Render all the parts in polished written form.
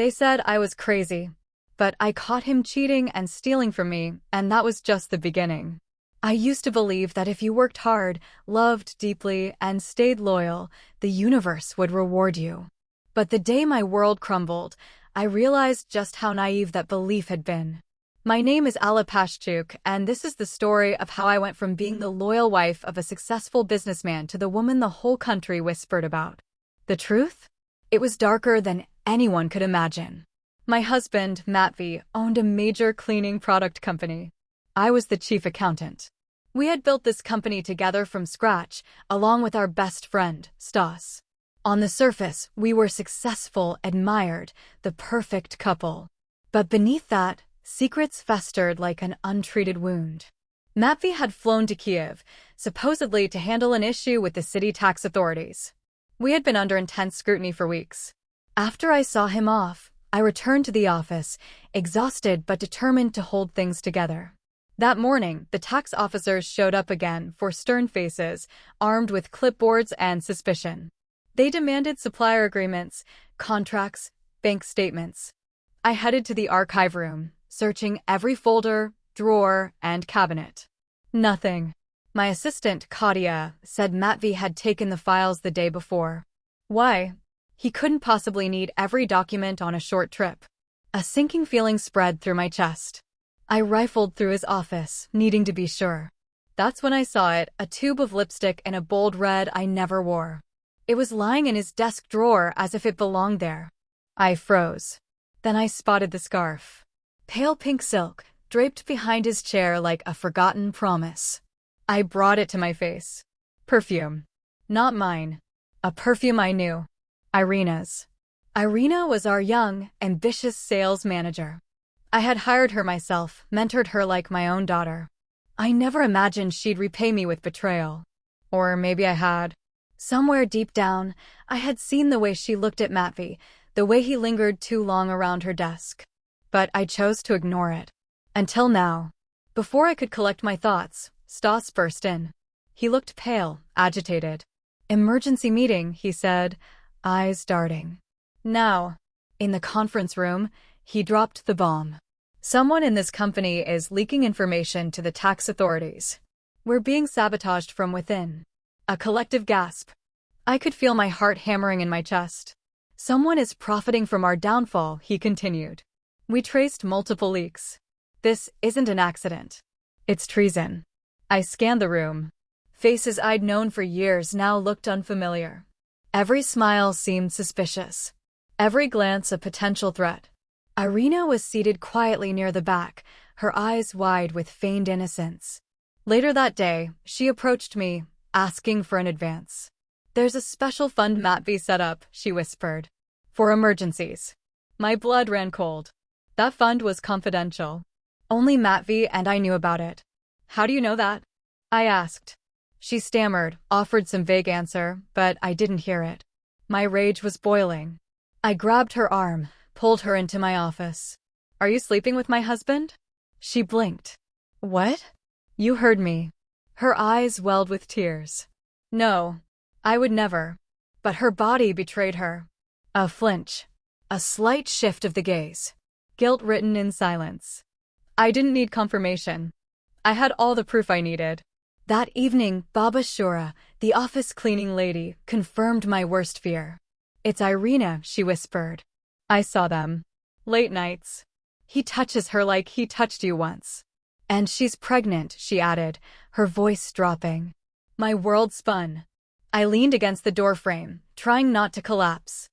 They said I was crazy, but I caught him cheating and stealing from me, and that was just the beginning. I used to believe that if you worked hard, loved deeply, and stayed loyal, the universe would reward you. But the day my world crumbled, I realized just how naive that belief had been. My name is Alla Pashchuk, and this is the story of how I went from being the loyal wife of a successful businessman to the woman the whole country whispered about. The truth? It was darker than anyone could imagine. My husband, Matvey, owned a major cleaning product company. I was the chief accountant. We had built this company together from scratch, along with our best friend, Stas. On the surface, we were successful, admired, the perfect couple. But beneath that, secrets festered like an untreated wound. Matvey had flown to Kiev, supposedly to handle an issue with the city tax authorities. We had been under intense scrutiny for weeks. After I saw him off, I returned to the office, exhausted but determined to hold things together. That morning, the tax officers showed up again for stern faces, armed with clipboards and suspicion. They demanded supplier agreements, contracts, bank statements. I headed to the archive room, searching every folder, drawer, and cabinet. Nothing. My assistant, Katia, said Matvey had taken the files the day before. Why? He couldn't possibly need every document on a short trip. A sinking feeling spread through my chest. I rifled through his office, needing to be sure. That's when I saw it, a tube of lipstick in a bold red I never wore. It was lying in his desk drawer as if it belonged there. I froze. Then I spotted the scarf. Pale pink silk, draped behind his chair like a forgotten promise. I brought it to my face. Perfume. Not mine. A perfume I knew. Irina's. Irina was our young, ambitious sales manager. I had hired her myself, mentored her like my own daughter. I never imagined she'd repay me with betrayal. Or maybe I had. Somewhere deep down, I had seen the way she looked at Matvey, the way he lingered too long around her desk. But I chose to ignore it. Until now. Before I could collect my thoughts, Stas burst in. He looked pale, agitated. Emergency meeting, he said, eyes darting. Now. In the conference room, he dropped the bomb. Someone in this company is leaking information to the tax authorities. We're being sabotaged from within. A collective gasp. I could feel my heart hammering in my chest. Someone is profiting from our downfall, he continued. We traced multiple leaks. This isn't an accident. It's treason. I scanned the room. Faces I'd known for years now looked unfamiliar. Every smile seemed suspicious. Every glance a potential threat. Irina was seated quietly near the back, her eyes wide with feigned innocence. Later that day, she approached me, asking for an advance. There's a special fund Matvey set up, she whispered. For emergencies. My blood ran cold. That fund was confidential. Only Matvey and I knew about it. How do you know that? I asked. She stammered, offered some vague answer, but I didn't hear it. My rage was boiling. I grabbed her arm, pulled her into my office. Are you sleeping with my husband? She blinked. What? You heard me. Her eyes welled with tears. No, I would never. But her body betrayed her. A flinch. A slight shift of the gaze. Guilt written in silence. I didn't need confirmation. I had all the proof I needed. That evening, Baba Shura, the office cleaning lady, confirmed my worst fear. It's Irina, she whispered. I saw them. Late nights. He touches her like he touched you once. And she's pregnant, she added, her voice dropping. My world spun. I leaned against the doorframe, trying not to collapse.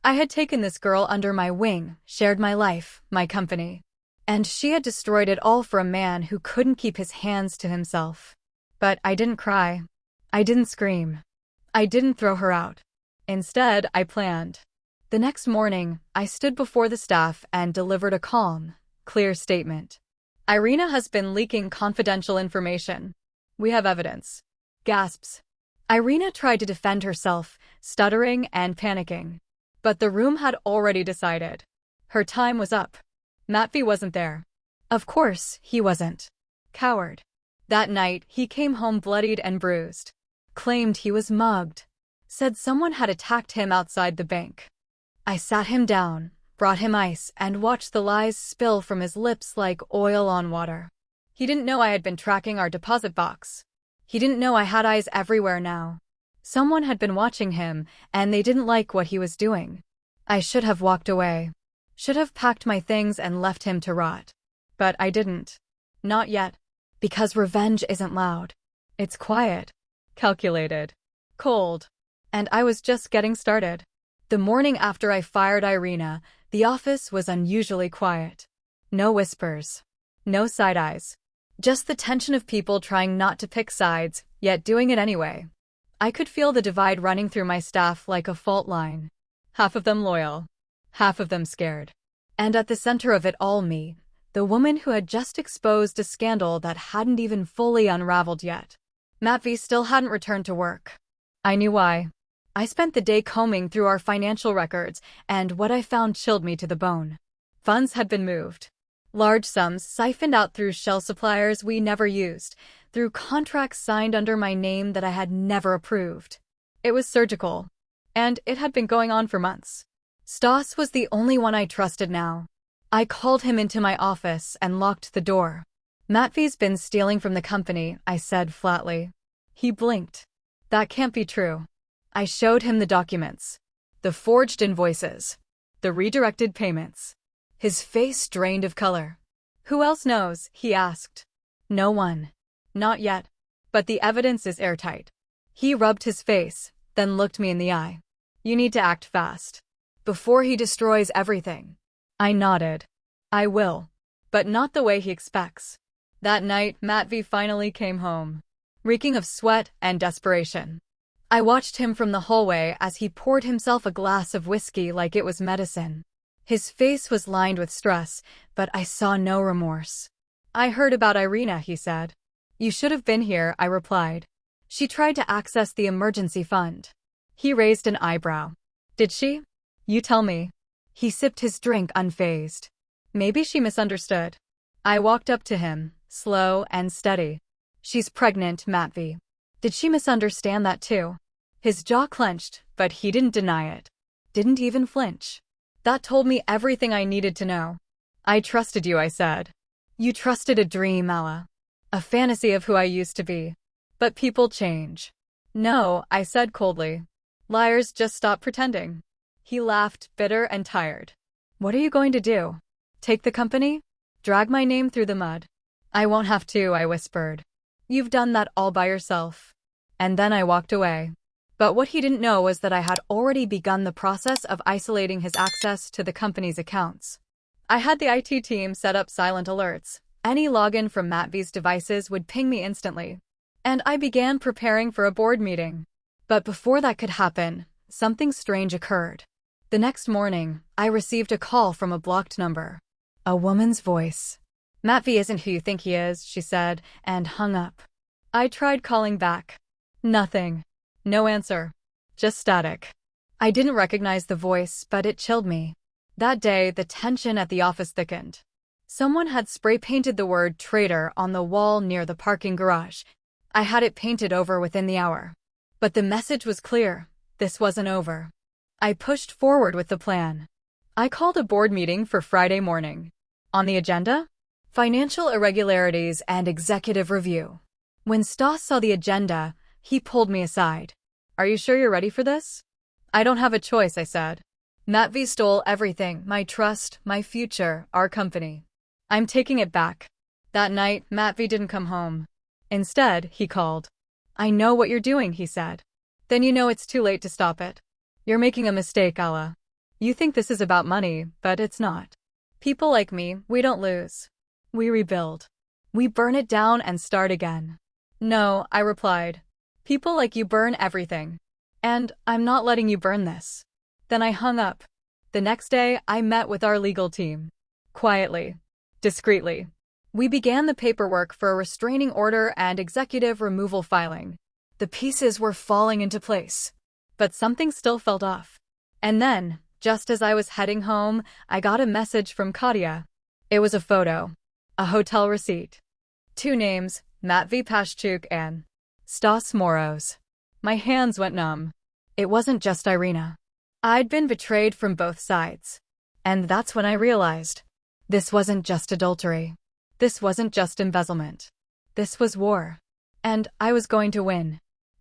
I had taken this girl under my wing, shared my life, my company. And she had destroyed it all for a man who couldn't keep his hands to himself. But I didn't cry. I didn't scream. I didn't throw her out. Instead, I planned. The next morning, I stood before the staff and delivered a calm, clear statement. Irina has been leaking confidential information. We have evidence. Gasps. Irina tried to defend herself, stuttering and panicking. But the room had already decided. Her time was up. Matvey wasn't there. Of course, he wasn't. Coward. That night, he came home bloodied and bruised. Claimed he was mugged. Said someone had attacked him outside the bank. I sat him down, brought him ice, and watched the lies spill from his lips like oil on water. He didn't know I had been tracking our deposit box. He didn't know I had eyes everywhere now. Someone had been watching him, and they didn't like what he was doing. I should have walked away. Should have packed my things and left him to rot. But I didn't. Not yet. Because revenge isn't loud. It's quiet, calculated, cold. And I was just getting started. The morning after I fired Irina, the office was unusually quiet. No whispers. No side eyes. Just the tension of people trying not to pick sides, yet doing it anyway. I could feel the divide running through my staff like a fault line. Half of them loyal. Half of them scared. And at the center of it all, me, the woman who had just exposed a scandal that hadn't even fully unraveled yet. Matvey still hadn't returned to work. I knew why. I spent the day combing through our financial records, and what I found chilled me to the bone. Funds had been moved. Large sums siphoned out through shell suppliers we never used, through contracts signed under my name that I had never approved. It was surgical. And it had been going on for months. Stas was the only one I trusted now. I called him into my office and locked the door. Matvey's been stealing from the company, I said flatly. He blinked. That can't be true. I showed him the documents. The forged invoices. The redirected payments. His face drained of color. Who else knows? He asked. No one. Not yet. But the evidence is airtight. He rubbed his face, then looked me in the eye. You need to act fast. Before he destroys everything. I nodded. I will. But not the way he expects. That night, Matvey finally came home, reeking of sweat and desperation. I watched him from the hallway as he poured himself a glass of whiskey like it was medicine. His face was lined with stress, but I saw no remorse. I heard about Irina, he said. You should have been here, I replied. She tried to access the emergency fund. He raised an eyebrow. Did she? You tell me. He sipped his drink unfazed. Maybe she misunderstood. I walked up to him, slow and steady. She's pregnant, Matvey. Did she misunderstand that too? His jaw clenched, but he didn't deny it. Didn't even flinch. That told me everything I needed to know. I trusted you, I said. You trusted a dream, Alla. A fantasy of who I used to be. But people change. No, I said coldly. Liars just stop pretending. He laughed, bitter and tired. What are you going to do? Take the company? Drag my name through the mud? I won't have to, I whispered. You've done that all by yourself. And then I walked away. But what he didn't know was that I had already begun the process of isolating his access to the company's accounts. I had the IT team set up silent alerts. Any login from Matvey's devices would ping me instantly. And I began preparing for a board meeting. But before that could happen, something strange occurred. The next morning, I received a call from a blocked number. A woman's voice. Matvey isn't who you think he is, she said, and hung up. I tried calling back. Nothing. No answer. Just static. I didn't recognize the voice, but it chilled me. That day, the tension at the office thickened. Someone had spray-painted the word traitor on the wall near the parking garage. I had it painted over within the hour. But the message was clear. This wasn't over. I pushed forward with the plan. I called a board meeting for Friday morning. On the agenda? Financial irregularities and executive review. When Stas saw the agenda, he pulled me aside. Are you sure you're ready for this? I don't have a choice, I said. Matvey stole everything, my trust, my future, our company. I'm taking it back. That night, Matvey didn't come home. Instead, he called. I know what you're doing, he said. Then you know it's too late to stop it. You're making a mistake, Alla. You think this is about money, but it's not. People like me, we don't lose. We rebuild. We burn it down and start again. No, I replied. People like you burn everything. And I'm not letting you burn this. Then I hung up. The next day, I met with our legal team. Quietly. Discreetly. We began the paperwork for a restraining order and executive removal filing. The pieces were falling into place. But something still felt off. And then, just as I was heading home, I got a message from Katya. It was a photo. A hotel receipt. 2 names, Matvey Pashchuk and Stas Moros. My hands went numb. It wasn't just Irina. I'd been betrayed from both sides. And that's when I realized. This wasn't just adultery. This wasn't just embezzlement. This was war. And I was going to win.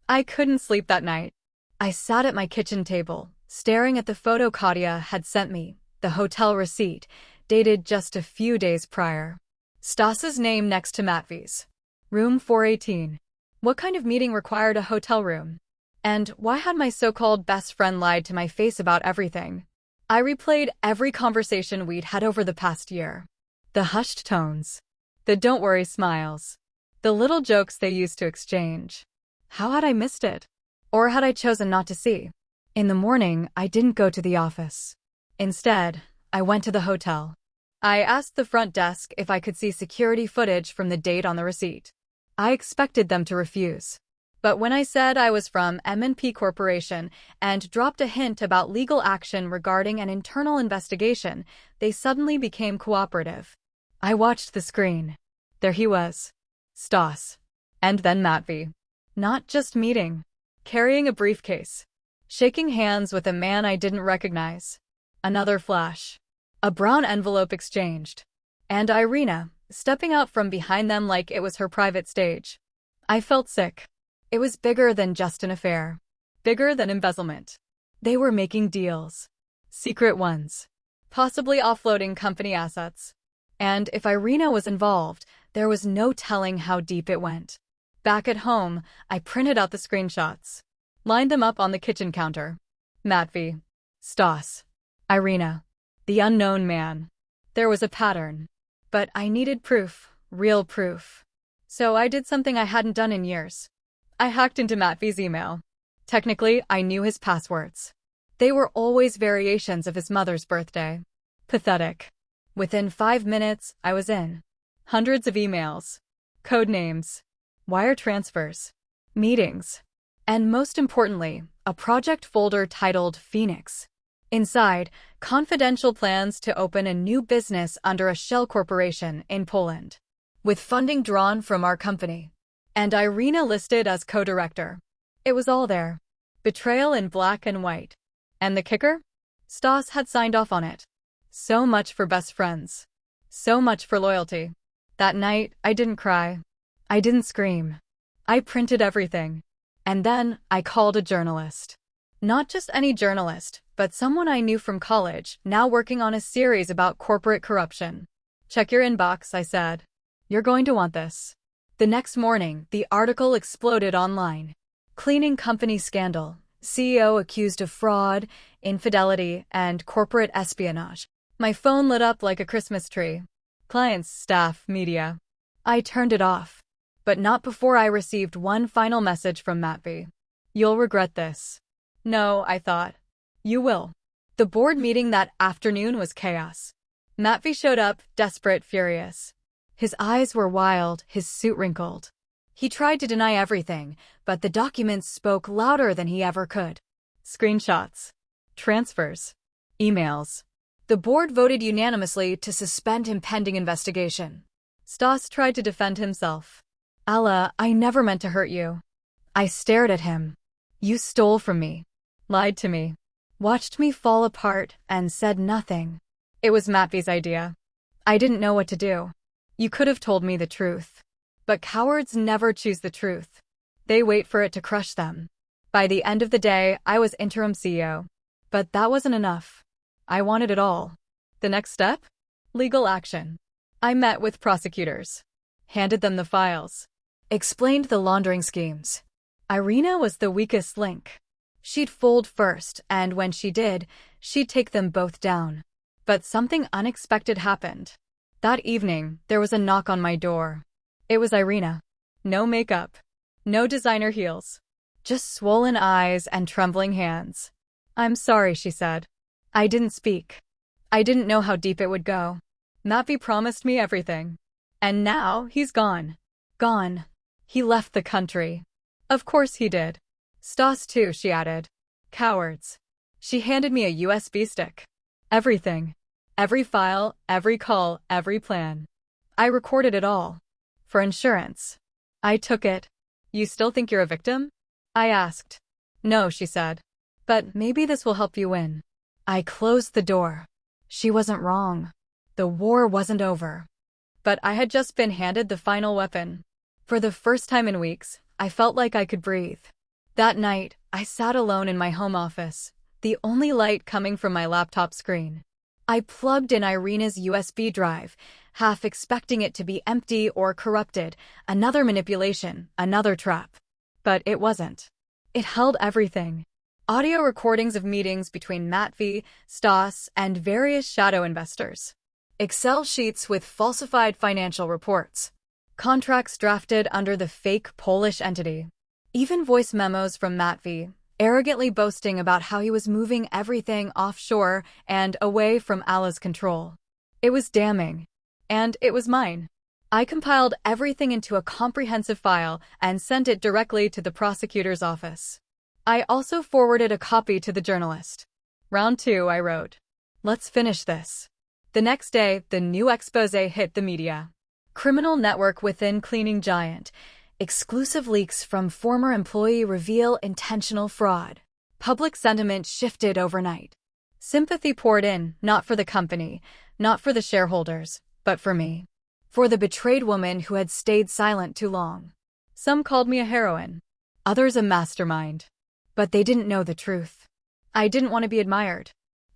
I couldn't sleep that night. I sat at my kitchen table, staring at the photo Katya had sent me, the hotel receipt, dated just a few days prior. Stas's name next to Matvi's. Room 418. What kind of meeting required a hotel room? And why had my so-called best friend lied to my face about everything? I replayed every conversation we'd had over the past year. The hushed tones. The don't worry smiles. The little jokes they used to exchange. How had I missed it? Or had I chosen not to see? In the morning, I didn't go to the office. Instead, I went to the hotel. I asked the front desk if I could see security footage from the date on the receipt. I expected them to refuse. But when I said I was from M&P Corporation and dropped a hint about legal action regarding an internal investigation, they suddenly became cooperative. I watched the screen. There he was. Stas. And then Matvi. Not just meeting. Carrying a briefcase. Shaking hands with a man I didn't recognize. Another flash. A brown envelope exchanged. And Irina, stepping out from behind them like it was her private stage. I felt sick. It was bigger than just an affair. Bigger than embezzlement. They were making deals. Secret ones. Possibly offloading company assets. And if Irina was involved, there was no telling how deep it went. Back at home, I printed out the screenshots. Lined them up on the kitchen counter. Matvi. Stas. Irina. The unknown man. There was a pattern. But I needed proof. Real proof. So I did something I hadn't done in years. I hacked into Matvi's email. Technically, I knew his passwords. They were always variations of his mother's birthday. Pathetic. Within 5 minutes, I was in. Hundreds of emails. Code names. Wire transfers. Meetings. And most importantly, a project folder titled Phoenix. Inside, confidential plans to open a new business under a shell corporation in Poland. With funding drawn from our company. And Irina listed as co-director. It was all there. Betrayal in black and white. And the kicker? Stas had signed off on it. So much for best friends. So much for loyalty. That night, I didn't cry. I didn't scream. I printed everything. And then, I called a journalist. Not just any journalist, but someone I knew from college, now working on a series about corporate corruption. Check your inbox, I said. You're going to want this. The next morning, the article exploded online. Cleaning company scandal. CEO accused of fraud, infidelity, and corporate espionage. My phone lit up like a Christmas tree. Clients, staff, media. I turned it off. But not before I received one final message from Matvi. You'll regret this. No, I thought. You will. The board meeting that afternoon was chaos. Matvi showed up, desperate, furious. His eyes were wild, his suit wrinkled. He tried to deny everything, but the documents spoke louder than he ever could. Screenshots. Transfers. Emails. The board voted unanimously to suspend him pending investigation. Stas tried to defend himself. Allah, I never meant to hurt you. I stared at him. You stole from me. Lied to me. Watched me fall apart and said nothing. It was Matvi's idea. I didn't know what to do. You could have told me the truth. But cowards never choose the truth. They wait for it to crush them. By the end of the day, I was interim CEO. But that wasn't enough. I wanted it all. The next step? Legal action. I met with prosecutors. Handed them the files. Explained the laundering schemes. Irina was the weakest link. She'd fold first, and when she did, she'd take them both down. But something unexpected happened. That evening, there was a knock on my door. It was Irina. No makeup. No designer heels. Just swollen eyes and trembling hands. I'm sorry, she said. I didn't speak. I didn't know how deep it would go. Matvi promised me everything. And now, he's gone. Gone. He left the country. Of course he did. Stas too, she added. Cowards. She handed me a USB stick. Everything. Every file, every call, every plan. I recorded it all. For insurance. I took it. You still think you're a victim? I asked. No, she said. But maybe this will help you win. I closed the door. She wasn't wrong. The war wasn't over. But I had just been handed the final weapon. For the first time in weeks, I felt like I could breathe. That night, I sat alone in my home office, the only light coming from my laptop screen. I plugged in Irina's USB drive, half expecting it to be empty or corrupted, another manipulation, another trap. But it wasn't. It held everything. Audio recordings of meetings between Matvey, Stas, and various shadow investors. Excel sheets with falsified financial reports. Contracts drafted under the fake Polish entity. Even voice memos from Matvey, arrogantly boasting about how he was moving everything offshore and away from Allah's control. It was damning. And it was mine. I compiled everything into a comprehensive file and sent it directly to the prosecutor's office. I also forwarded a copy to the journalist. Round 2, I wrote. Let's finish this. The next day, the new exposé hit the media. Criminal network within cleaning giant. Exclusive leaks from former employee reveal intentional fraud. Public sentiment shifted overnight. Sympathy poured in, not for the company, not for the shareholders, but for me. For the betrayed woman who had stayed silent too long. Some called me a heroine, others a mastermind. But they didn't know the truth. I didn't want to be admired.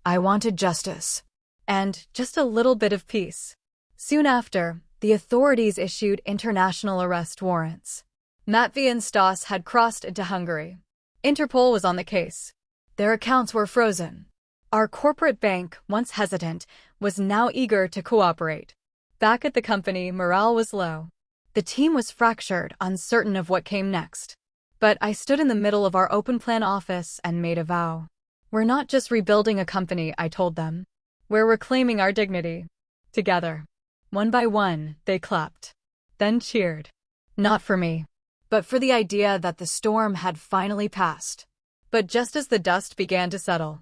I wanted justice. And just a little bit of peace. Soon after, the authorities issued international arrest warrants. Matvey and Stas had crossed into Hungary. Interpol was on the case. Their accounts were frozen. Our corporate bank, once hesitant, was now eager to cooperate. Back at the company, morale was low. The team was fractured, uncertain of what came next. But I stood in the middle of our open plan office and made a vow. We're not just rebuilding a company, I told them. We're reclaiming our dignity. Together. One by one, they clapped. Then cheered. Not for me, but for the idea that the storm had finally passed. But just as the dust began to settle,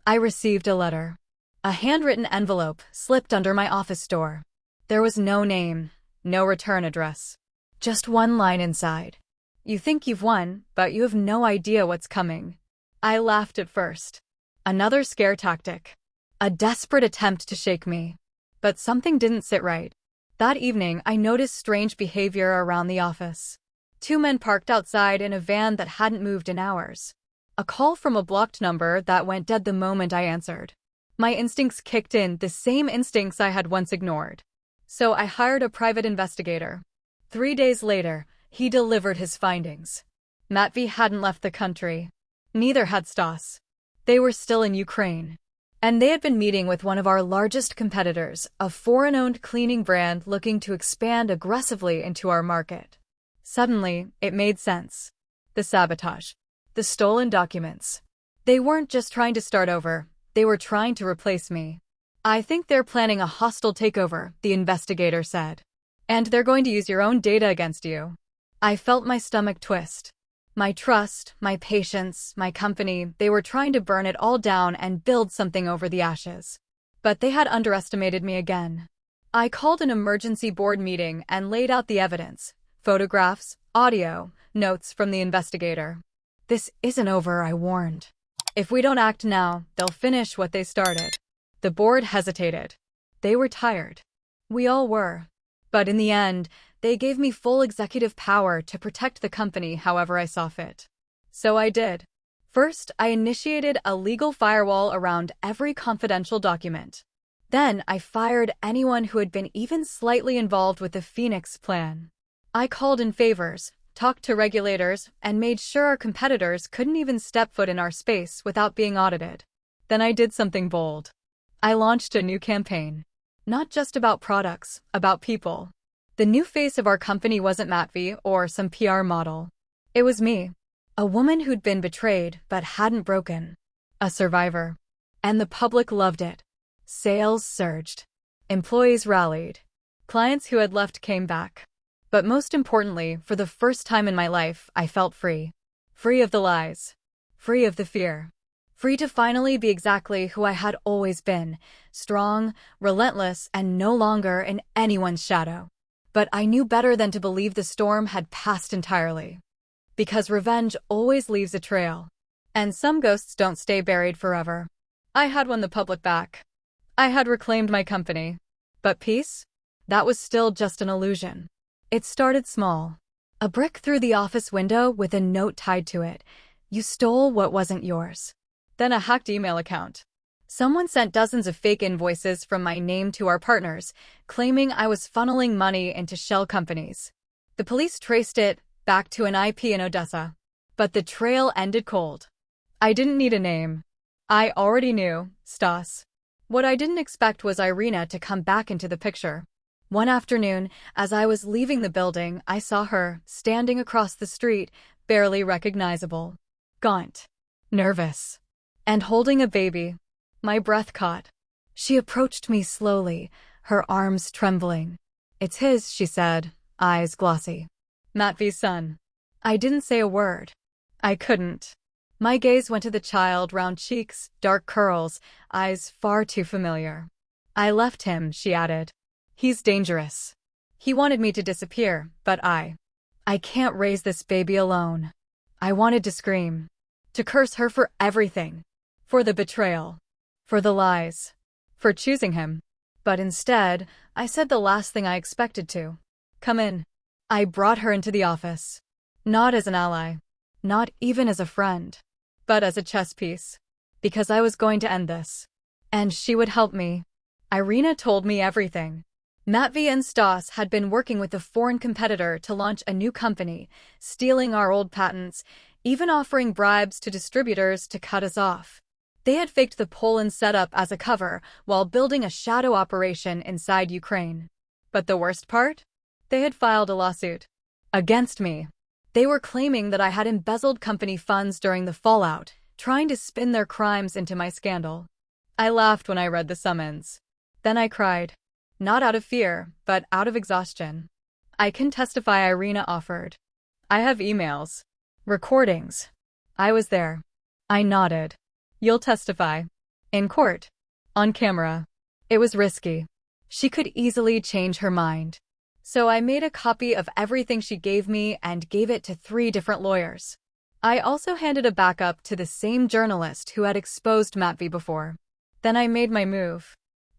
I received a letter. A handwritten envelope slipped under my office door. There was no name, no return address. Just one line inside. You think you've won, but you have no idea what's coming. I laughed at first. Another scare tactic. A desperate attempt to shake me. But something didn't sit right. That evening, I noticed strange behavior around the office. 2 men parked outside in a van that hadn't moved in hours. A call from a blocked number that went dead the moment I answered. My instincts kicked in, the same instincts I had once ignored. So I hired a private investigator. 3 days later, he delivered his findings. Matvey hadn't left the country. Neither had Stas. They were still in Ukraine. And they had been meeting with one of our largest competitors, a foreign-owned cleaning brand looking to expand aggressively into our market. Suddenly, it made sense. The sabotage. The stolen documents. They weren't just trying to start over, they were trying to replace me. I think they're planning a hostile takeover, the investigator said. And they're going to use your own data against you. I felt my stomach twist. My trust, my patience, my company, they were trying to burn it all down and build something over the ashes. But they had underestimated me again. I called an emergency board meeting and laid out the evidence. Photographs, audio, notes from the investigator. This isn't over, I warned. If we don't act now, they'll finish what they started. The board hesitated. They were tired. We all were. But in the end, they gave me full executive power to protect the company however I saw fit. So I did. First, I initiated a legal firewall around every confidential document. Then, I fired anyone who had been even slightly involved with the Phoenix plan. I called in favors, talked to regulators, and made sure our competitors couldn't even step foot in our space without being audited. Then I did something bold. I launched a new campaign. Not just about products, about people. The new face of our company wasn't Matvey or some PR model. It was me. A woman who'd been betrayed but hadn't broken. A survivor. And the public loved it. Sales surged. Employees rallied. Clients who had left came back. But most importantly, for the first time in my life, I felt free. Free of the lies. Free of the fear. Free to finally be exactly who I had always been. Strong, relentless, and no longer in anyone's shadow. But I knew better than to believe the storm had passed entirely. Because revenge always leaves a trail. And some ghosts don't stay buried forever. I had won the public back. I had reclaimed my company. But peace? That was still just an illusion. It started small. A brick through the office window with a note tied to it. You stole what wasn't yours. Then a hacked email account. Someone sent dozens of fake invoices from my name to our partners, claiming I was funneling money into shell companies. The police traced it back to an IP in Odessa. But the trail ended cold. I didn't need a name. I already knew, Stas. What I didn't expect was Irina to come back into the picture. One afternoon, as I was leaving the building, I saw her, standing across the street, barely recognizable. Gaunt. Nervous. And holding a baby. My breath caught. She approached me slowly, her arms trembling. It's his, she said, eyes glossy. Matvi's son. I didn't say a word. I couldn't. My gaze went to the child, round cheeks, dark curls, eyes far too familiar. I left him, she added. He's dangerous. He wanted me to disappear, but I can't raise this baby alone. I wanted to scream. To curse her for everything. For the betrayal. For the lies. For choosing him. But instead, I said the last thing I expected to. Come in. I brought her into the office. Not as an ally. Not even as a friend. But as a chess piece. Because I was going to end this. And she would help me. Irina told me everything. Matvey and Stas had been working with a foreign competitor to launch a new company, stealing our old patents, even offering bribes to distributors to cut us off. They had faked the Poland setup as a cover while building a shadow operation inside Ukraine. But the worst part? They had filed a lawsuit. Against me. They were claiming that I had embezzled company funds during the fallout, trying to spin their crimes into my scandal. I laughed when I read the summons. Then I cried. Not out of fear, but out of exhaustion. I can testify, Irina offered. I have emails. Recordings. I was there. I nodded. You'll testify. In court. On camera. It was risky. She could easily change her mind. So I made a copy of everything she gave me and gave it to 3 different lawyers. I also handed a backup to the same journalist who had exposed Matvey before. Then I made my move.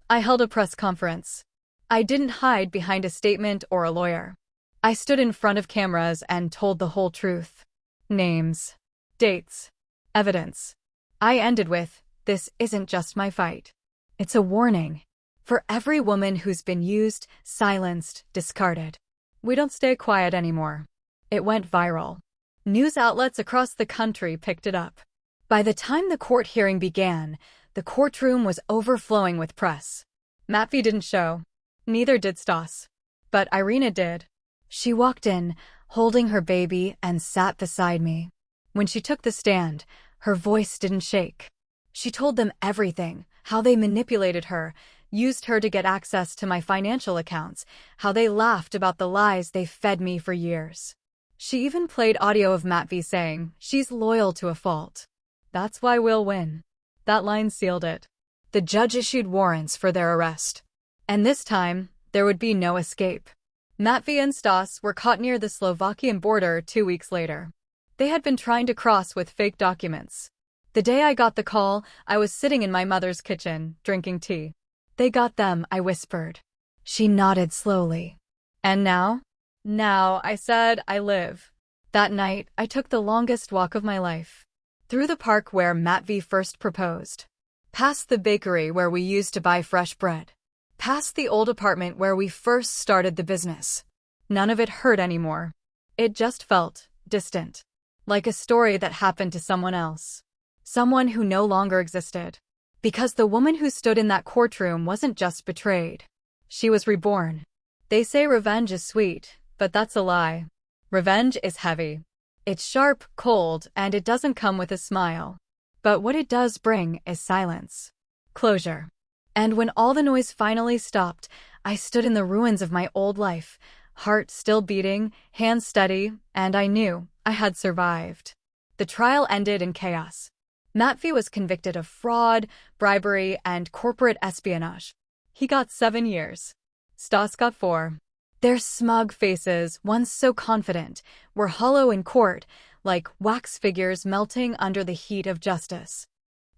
I held a press conference. I didn't hide behind a statement or a lawyer. I stood in front of cameras and told the whole truth. Names. Dates. Evidence. I ended with, this isn't just my fight. It's a warning. For every woman who's been used, silenced, discarded. We don't stay quiet anymore. It went viral. News outlets across the country picked it up. By the time the court hearing began, the courtroom was overflowing with press. Matvey didn't show. Neither did Stas. But Irina did. She walked in, holding her baby, and sat beside me. When she took the stand, her voice didn't shake. She told them everything, how they manipulated her, used her to get access to my financial accounts, how they laughed about the lies they fed me for years. She even played audio of Matvey saying, she's loyal to a fault. That's why we'll win. That line sealed it. The judge issued warrants for their arrest. And this time, there would be no escape. Matvey and Stas were caught near the Slovakian border 2 weeks later. They had been trying to cross with fake documents. The day I got the call, I was sitting in my mother's kitchen, drinking tea. They got them, I whispered. She nodded slowly. And now? Now, I said, I live. That night, I took the longest walk of my life. Through the park where Matvey first proposed. Past the bakery where we used to buy fresh bread. Past the old apartment where we first started the business. None of it hurt anymore. It just felt distant. Like a story that happened to someone else. Someone who no longer existed. Because the woman who stood in that courtroom wasn't just betrayed. She was reborn. They say revenge is sweet, but that's a lie. Revenge is heavy. It's sharp, cold, and it doesn't come with a smile. But what it does bring is silence. Closure. And when all the noise finally stopped, I stood in the ruins of my old life, heart still beating, hands steady, and I knew I had survived. The trial ended in chaos. Matvey was convicted of fraud, bribery, and corporate espionage. He got 7 years. Stas got 4. Their smug faces, once so confident, were hollow in court, like wax figures melting under the heat of justice.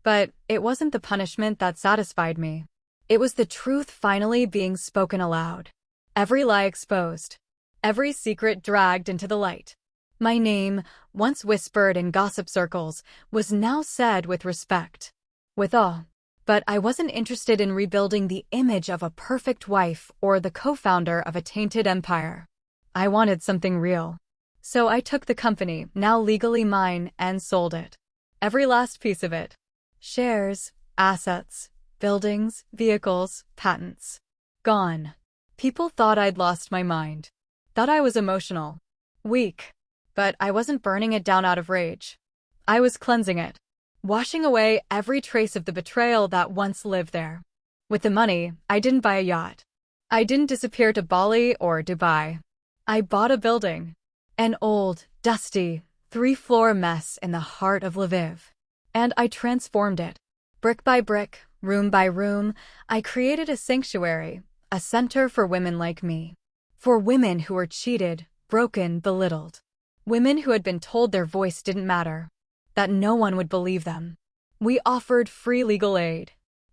But it wasn't the punishment that satisfied me. It was the truth finally being spoken aloud. Every lie exposed. Every secret dragged into the light. My name, once whispered in gossip circles, was now said with respect, with awe. But I wasn't interested in rebuilding the image of a perfect wife or the co-founder of a tainted empire. I wanted something real. So I took the company, now legally mine, and sold it. Every last piece of it. Shares, assets, buildings, vehicles, patents. Gone. People thought I'd lost my mind. Thought I was emotional. Weak. But I wasn't burning it down out of rage. I was cleansing it. Washing away every trace of the betrayal that once lived there. With the money, I didn't buy a yacht. I didn't disappear to Bali or Dubai. I bought a building. An old, dusty, 3-floor mess in the heart of Lviv. And I transformed it. Brick by brick, room by room, I created a sanctuary, a center for women like me. For women who were cheated, broken, belittled. Women who had been told their voice didn't matter, that no one would believe them. We offered free legal aid,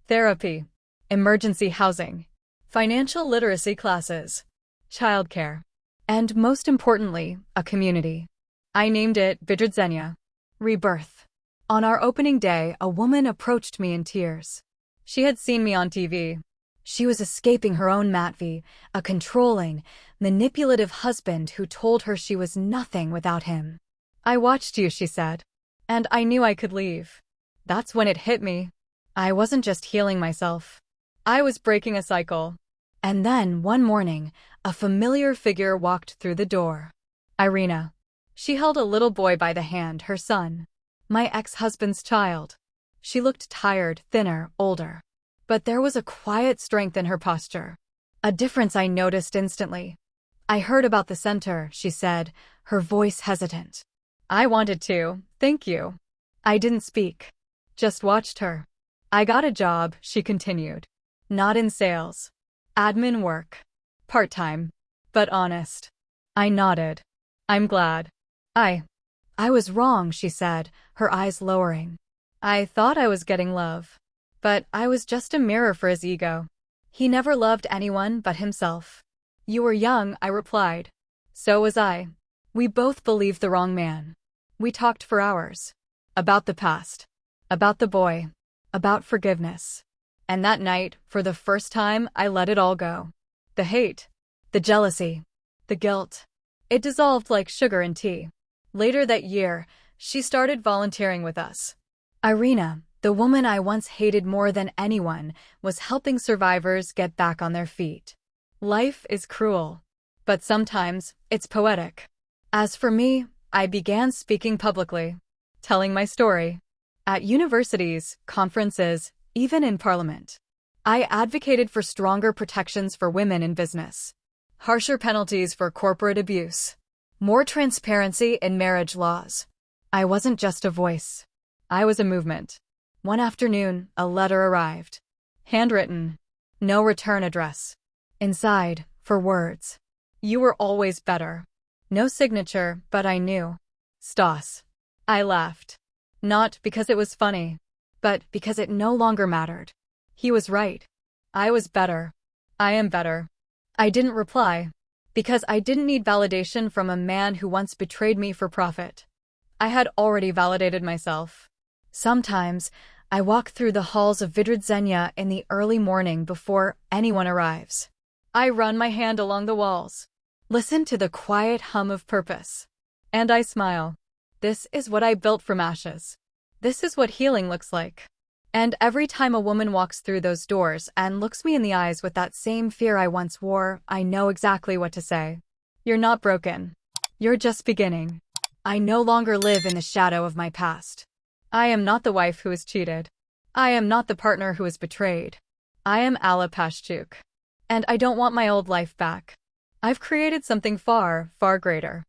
therapy, emergency housing, financial literacy classes, childcare, and most importantly, a community. I named it Vidrzydzenia, Rebirth. On our opening day, a woman approached me in tears. She had seen me on TV. She was escaping her own Matvey, a controlling, manipulative husband who told her she was nothing without him. I watched you, she said, and I knew I could leave. That's when it hit me. I wasn't just healing myself. I was breaking a cycle. And then, one morning, a familiar figure walked through the door. Irina. She held a little boy by the hand, her son. My ex-husband's child. She looked tired, thinner, older. But there was a quiet strength in her posture. A difference I noticed instantly. I heard about the center, she said, her voice hesitant. I wanted to, thank you. I didn't speak. Just watched her. I got a job, she continued. Not in sales. Admin work. Part-time. But honest. I nodded. I'm glad. I was wrong, she said, her eyes lowering. I thought I was getting love. But I was just a mirror for his ego. He never loved anyone but himself. You were young, I replied. So was I. We both believed the wrong man. We talked for hours. About the past. About the boy. About forgiveness. And that night, for the first time, I let it all go. The hate. The jealousy. The guilt. It dissolved like sugar in tea. Later that year, she started volunteering with us. Irina, the woman I once hated more than anyone, was helping survivors get back on their feet. Life is cruel. But sometimes, it's poetic. As for me, I began speaking publicly. Telling my story. At universities, conferences, even in parliament. I advocated for stronger protections for women in business. Harsher penalties for corporate abuse. More transparency in marriage laws. I wasn't just a voice. I was a movement. One afternoon, a letter arrived. Handwritten. No return address. Inside, for words. You were always better. No signature, but I knew. Stas. I laughed. Not because it was funny, but because it no longer mattered. He was right. I was better. I am better. I didn't reply. Because I didn't need validation from a man who once betrayed me for profit. I had already validated myself. Sometimes, I walk through the halls of Vidrzydzenia in the early morning before anyone arrives. I run my hand along the walls. Listen to the quiet hum of purpose. And I smile. This is what I built from ashes. This is what healing looks like. And every time a woman walks through those doors and looks me in the eyes with that same fear I once wore, I know exactly what to say. You're not broken. You're just beginning. I no longer live in the shadow of my past. I am not the wife who is cheated. I am not the partner who is betrayed. I am Alla Pashchuk. And I don't want my old life back. I've created something far, far greater.